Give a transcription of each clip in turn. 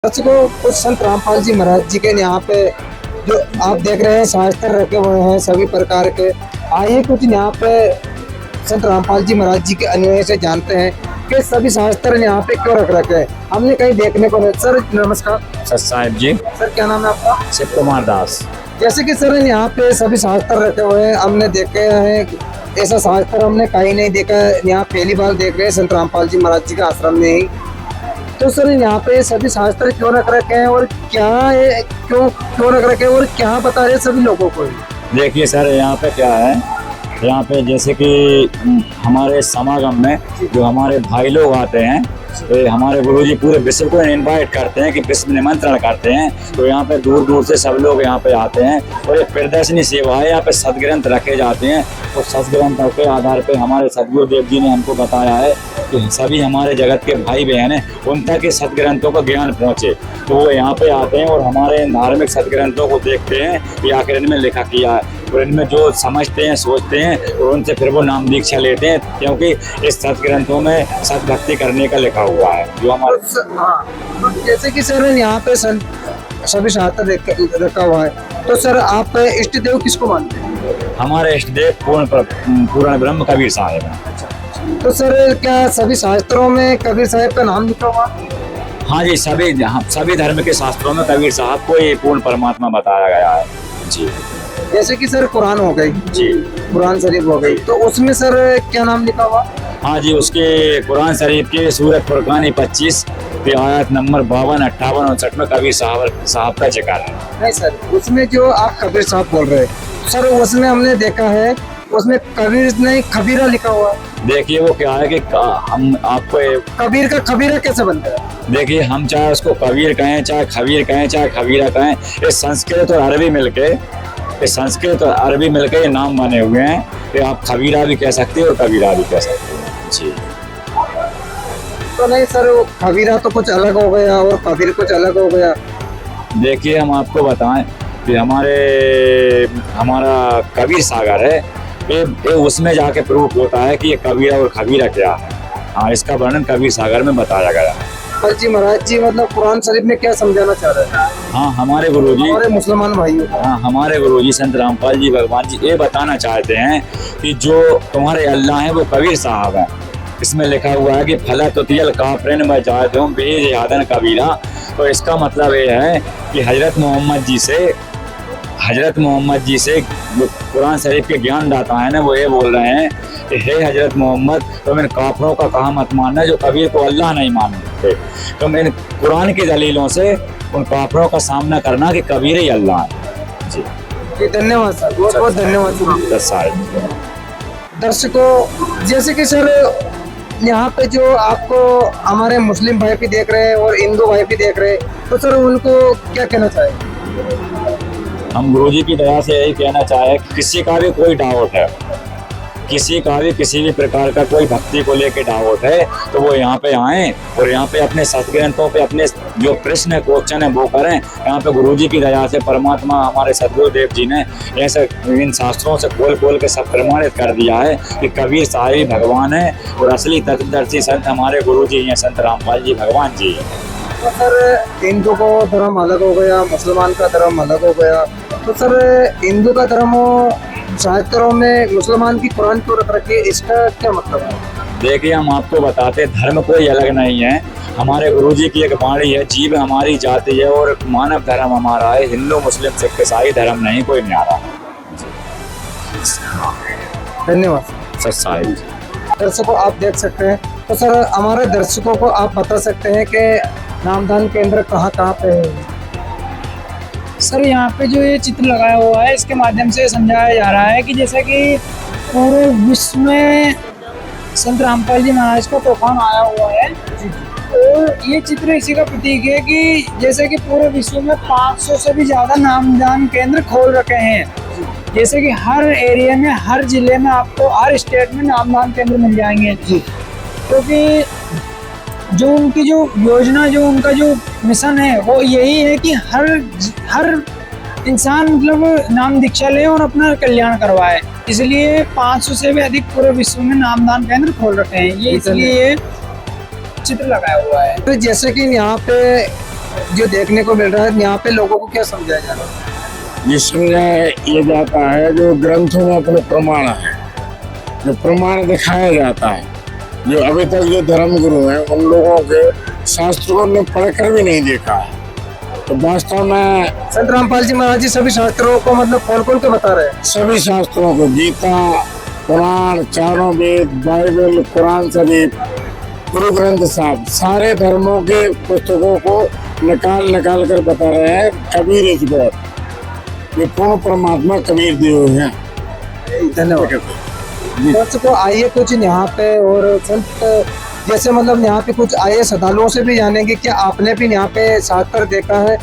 दर्शकों, कुछ संत रामपाल जी महाराज जी के यहाँ पे जो आप देख रहे हैं शास्त्र रखे हुए हैं सभी प्रकार के। आइए कुछ यहाँ पे संत रामपाल जी महाराज जी के अनुयायी से जानते हैं कि सभी शास्त्र यहाँ पे क्यों रख रखे हैं। हमने कहीं देखने को नहीं। सर नमस्कार। सर साहिब जी। सर क्या नाम है आपका? शिव कुमार दास। जैसे कि सर यहाँ पे सभी शास्त्र रखे हुए हैं, हमने देखे हैं, ऐसा शास्त्र हमने कहीं नहीं देखा है। यहाँ पहली बार देख रहे हैं संत रामपाल जी महाराज जी के आश्रम में ही। तो सर यहाँ पे सभी शास्त्र क्यों रख रखे हैं और क्या है, क्यों रख रखे हैं और क्या बता रहे हैं सभी लोगों को? देखिए सर, यहाँ पे क्या है, यहाँ पे जैसे कि हमारे समागम में जो हमारे भाई लोग आते हैं, तो हमारे गुरुजी पूरे विश्व को इनवाइट करते हैं कि विश्व निमंत्रण करते हैं। तो यहाँ पे दूर दूर से सब लोग यहाँ पे आते हैं और एक प्रदर्शनी सेवा है। यहाँ पे सदग्रंथ रखे जाते हैं और सदग्रंथों के आधार पे हमारे सदगुरुदेव जी ने हमको बताया है कि सभी हमारे जगत के भाई बहन हैं, उन तक के सदग्रंथों का ज्ञान पहुँचे। तो वो यहाँ पे आते हैं और हमारे धार्मिक सदग्रंथों को देखते हैं कि आखिर इनमें लिखा किया है, और इनमें जो समझते हैं सोचते हैं और उनसे फिर वो नाम दीक्षा लेते हैं, क्योंकि इस सदग्रंथों में सदभक्ति करने का लिखा हुआ है जो हमारे। हाँ, जैसे कि सर यहाँ पे सभी शास्त्र रखा हुआ है, तो सर आप इष्ट देव किसको मानते हैं? हमारे इष्ट देव पूर्ण ब्रह्म कबीर साहब हैं। तो सर क्या सभी शास्त्रों में कबीर साहब का नाम लिखा हुआ? हाँ जी, सभी धर्म के शास्त्रों में कबीर साहब को ये पूर्ण परमात्मा बताया गया है जी। जैसे कि सर कुरान हो गई जी, कुरान शरीफ हो गई, तो उसमें सर क्या नाम लिखा हुआ? हाँ जी, उसके कुरान शरीफ के सूरत फुरकान 25 की आयत नंबर 52, 58, 59 में कबीर साहब का जिक्र है। नहीं सर, उसमें जो आप कबीर साहब बोल रहे हैं सर, उसमें हमने देखा है उसमें कबीर नहीं खबीरा लिखा हुआ। देखिए वो क्या है कि हम आपको कबीर का खबीरा कैसे बनता है? देखिए, हम चाहे उसको कबीर कहें, चाहे खबीर कहें, चाहे खबीरा कहें, ये संस्कृत और अरबी मिलके ये नाम बने हुए हैं कि आप खबीरा भी कह सकते हैं और कबीरा भी कह सकते हैं जी। तो नहीं सर, वो खबीरा तो कुछ अलग हो गया और कबीर कुछ अलग हो गया। देखिए हम आपको बताएं कि हमारा कबीर सागर है, ये उसमें जाके प्रूफ होता है कि ये कबीरा और खबीरा क्या है। हाँ, इसका वर्णन कबीर सागर में बताया गया है। जी महाराज जी, मतलब कुरान शरीफ में क्या समझाना चाह रहे हैं? हाँ, हमारे गुरुजी, हमारे मुसलमान भाइयों, हाँ हमारे गुरुजी संत रामपाल जी भगवान जी ये बताना चाहते हैं कि जो तुम्हारे अल्लाह हैं वो कबीर साहब हैं। इसमें लिखा हुआ है कि फला तुतियल काफिरिन व जाहिदुम बेज यादन कबीरा। तो इसका मतलब ये है कि हजरत मोहम्मद जी से कुरान शरीफ के ज्ञानदाता है ना, वो ये बोल रहे हैं कि हे हजरत मोहम्मद, तुम इन काफिरों का कहा मत मानना जो कबीर को अल्लाह नहीं मानते। तुम इन कुरान की दलीलों से उन काफिरों का सामना करना कि कबीर ही अल्लाह है जी। धन्यवाद सर, बहुत बहुत धन्यवाद सर। दर्शकों, जैसे कि सर यहाँ पे जो आपको हमारे मुस्लिम भाई भी देख रहे हैं और हिंदू भाई भी देख रहे हैं, तो सर उनको क्या कहना चाहेंगे? हम गुरुजी की दया से यही कहना चाहे कि किसी का भी कोई डाउट है, किसी भी प्रकार का कोई भक्ति को लेके डाउट है, तो वो यहाँ पे आएं और यहाँ पे अपने सदग्रंथों पे अपने जो प्रश्न है, क्वेश्चन है वो करें। यहाँ पे गुरुजी की दया से परमात्मा हमारे सदगुरुदेव जी ने ऐसे इन शास्त्रों से खोल के सब प्रमाणित कर दिया है कि कबीर साहब ही भगवान है और असली तत्वदर्शी संत हमारे गुरुजी हैं, संत रामपाल जी भगवान जी। तो सर हिंदू का धर्म अलग हो गया, मुसलमान का धर्म अलग हो गया, तो सर हिंदू का धर्म शास्त्रों में मुसलमान की कुरान क्यों रख रखी है, इसका क्या मतलब है? देखिए हम आपको बताते, धर्म कोई अलग नहीं है। हमारे गुरुजी की एक वाणी है, जीव हमारी जाति है और मानव धर्म हमारा है। हिंदू मुस्लिम सिख ईसाई धर्म नहीं कोई न्यारा। धन्यवाद सर साहिब। दर्शकों, आप देख सकते हैं। तो सर हमारे दर्शकों को आप बता सकते हैं कि नामदान केंद्र कहाँ पे है? सर यहाँ पे जो ये चित्र लगाया हुआ है, इसके माध्यम से समझाया जा रहा है कि जैसा कि पूरे विश्व में संत रामपाल जी महाराज का तूफान आया हुआ है, और ये चित्र इसी का प्रतीक है कि जैसे कि पूरे विश्व में 500 से भी ज़्यादा नामदान केंद्र खोल रखे हैं। जैसे कि हर एरिया में, हर जिले में आपको हर स्टेट में नामदान केंद्र मिल जाएंगे, क्योंकि जो उनकी जो योजना, जो उनका जो मिशन है वो यही है कि हर इंसान मतलब नाम दीक्षा ले और अपना कल्याण करवाए। इसलिए 500 से भी अधिक पूरे विश्व में नामदान केंद्र खोल रखे हैं, ये इसलिए चित्र लगाया हुआ है। तो जैसे कि यहाँ पे जो देखने को मिल रहा है यहाँ पे लोगों को क्या समझाया जा रहा है? जिसमें ये जाता है जो ग्रंथों में अपने प्रमाण है, जो प्रमाण दिखाया जाता है, जो अभी तक जो धर्म गुरु हैं उन लोगों के शास्त्रों ने पढ़कर भी नहीं देखा है। तो वास्तव में संत रामपाल जी महाराज जी सभी शास्त्रों को मतलब खोल खोल के बता रहे हैं। सभी शास्त्रों को, गीता, पुराण, चारों वेद, बाइबल, कुरान शरीफ, गुरु ग्रंथ साहब, सारे धर्मों के पुस्तकों को निकाल कर बता रहे हैं। कबीर इस गॉड, ये पूर्ण परमात्मा कबीर देव हैं। धन्यवाद। दर्शकों आइए कुछ यहाँ पे और संत जैसे मतलब यहाँ पे कुछ आइए श्रद्धालुओं से भी जानेंगे क्या आपने भी यहाँ पे शास्त्र देखा है।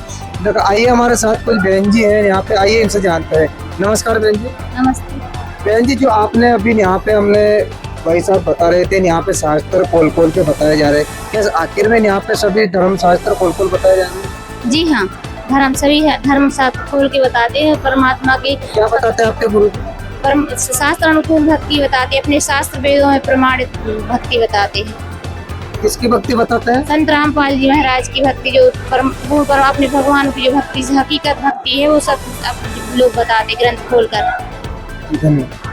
देखो आइए हमारे साथ कुछ बहन जी हैं यहाँ पे, आइए इनसे जानते हैं। नमस्कार बहन जी। नमस्ते। बहन जी जो आपने अभी यहाँ पे हमने भाई साहब बता रहे थे यहाँ पे शास्त्र खोल खोल के बताए जा रहे हैं, क्या आखिर में यहाँ पे सभी धर्म शास्त्र खोल खोल बताए जा रहे हैं? जी हाँ, सभी धर्म शास्त्र खोल के बताते हैं। परमात्मा की क्या बताते हैं आपके गुरु? शास्त्र अनुकूल भक्ति बताते हैं, अपने शास्त्र वेदों में प्रमाणित भक्ति बताते हैं। किसकी भक्ति बताते हैं? संत रामपाल जी महाराज की भक्ति, जो पर अपने भगवान की जो भक्ति हकीकत भक्ति है वो सब लोग बताते ग्रंथ खोल कर। धन्यवाद।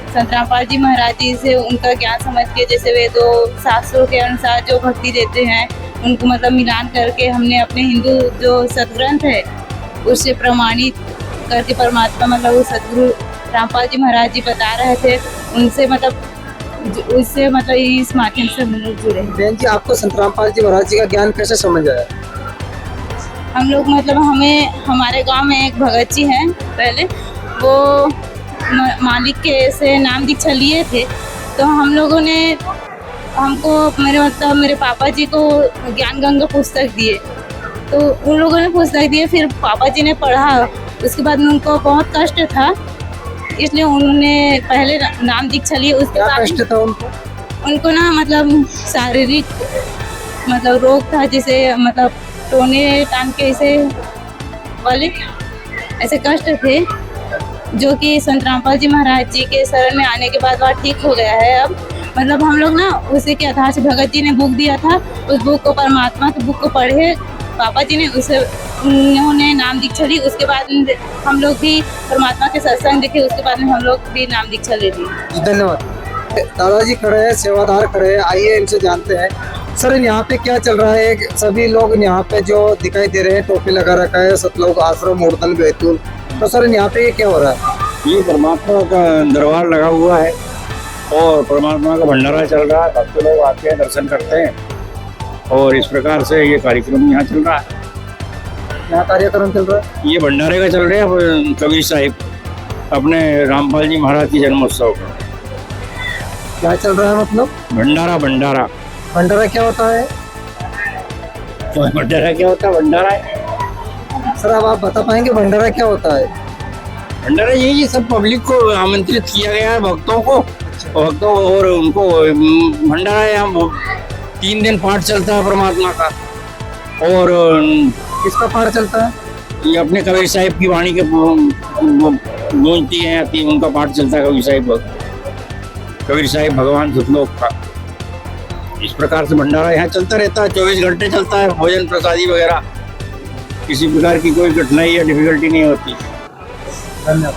संत रामपाल जी महाराज जी से उनका ज्ञान समझ के जैसे वेदों शास्त्रों के अनुसार जो भक्ति देते हैं उनको मतलब मिलान करके हमने अपने हिंदू जो सदग्रंथ है उससे प्रमाणित करके परमात्मा मतलब वो सदगुरु रामपाल जी महाराज जी बता रहे थे, उनसे मतलब उससे मतलब इस माध्यम से हम लोग जुड़े। बहन जी आपको संत रामपाल जी महाराज जी का ज्ञान कैसे समझ आया? हम लोग मतलब हमारे गांव में एक भगत जी हैं, पहले वो मालिक के से नाम दीक्षा लिए थे, तो हम लोगों ने मेरे पापा जी को ज्ञान गंगा पुस्तक दिए, तो उन लोगों ने पुस्तक दिए, फिर पापा जी ने पढ़ा, उसके बाद उनको बहुत कष्ट था, इसलिए उन्होंने पहले नाम दीक्षा लिए। उसके क्या बाद कष्ट था उनको? उनको ना मतलब शारीरिक मतलब रोग था, जैसे मतलब टोने टांग के ऐसे वाले ऐसे कष्ट थे, जो कि संत रामपाल जी महाराज जी के शरण में आने के बाद वह ठीक हो गया है। अब मतलब हम लोग ना उसी के आधार से भगत जी ने बुक दिया था, उस बुक को परमात्मा की बुक को पढ़े पापा जी ने, उसे उन्होंने नाम दीक्षा ली। उसके बाद हम लोग भी परमात्मा के सत्संग देखे, उसके बाद में हम लोग भी नाम दीक्षा ले ली। धन्यवाद। दादाजी खड़े हैं, सेवादार खड़े हैं, आइए इनसे जानते हैं। सर यहाँ पे क्या चल रहा है? सभी लोग यहाँ पे जो दिखाई दे रहे हैं, टोपी लगा रखा है, सतलोक आश्रम मूर्तन बैतूल, तो सर यहाँ पे क्या हो रहा है? ये परमात्मा का दरबार लगा हुआ है और परमात्मा का भंडारा चल रहा है। भक्त लोग आते हैं, दर्शन करते हैं और इस प्रकार से ये कार्यक्रम यहाँ चल रहा है। यहाँ कार्यक्रम चल रहा है, ये भंडारे का चल रहा है कबीर साहिब अपने रामपाल जी महाराज की जन्मोत्सव का क्या चल रहा है मतलब? भंडारा। भंडारा भंडारा क्या होता है? भंडारा क्या होता है? भंडारा है सर अब आप बता पाएंगे भंडारा क्या होता है? भंडारा यही सब पब्लिक को आमंत्रित किया गया है, भक्तों को और उनको भंडारा यहाँ 3 दिन पाठ चलता है परमात्मा का। और किसका पाठ चलता है? ये अपने कबीर साहिब की वाणी के गूंजती हैं, उनका पाठ चलता है कबीर साहिब भगवान सतलोक का। इस प्रकार से भंडारा यहाँ चलता रहता है, 24 घंटे चलता है। भोजन प्रसादी वगैरह किसी प्रकार की कोई कठिनाई या डिफिकल्टी नहीं होती। धन्यवाद।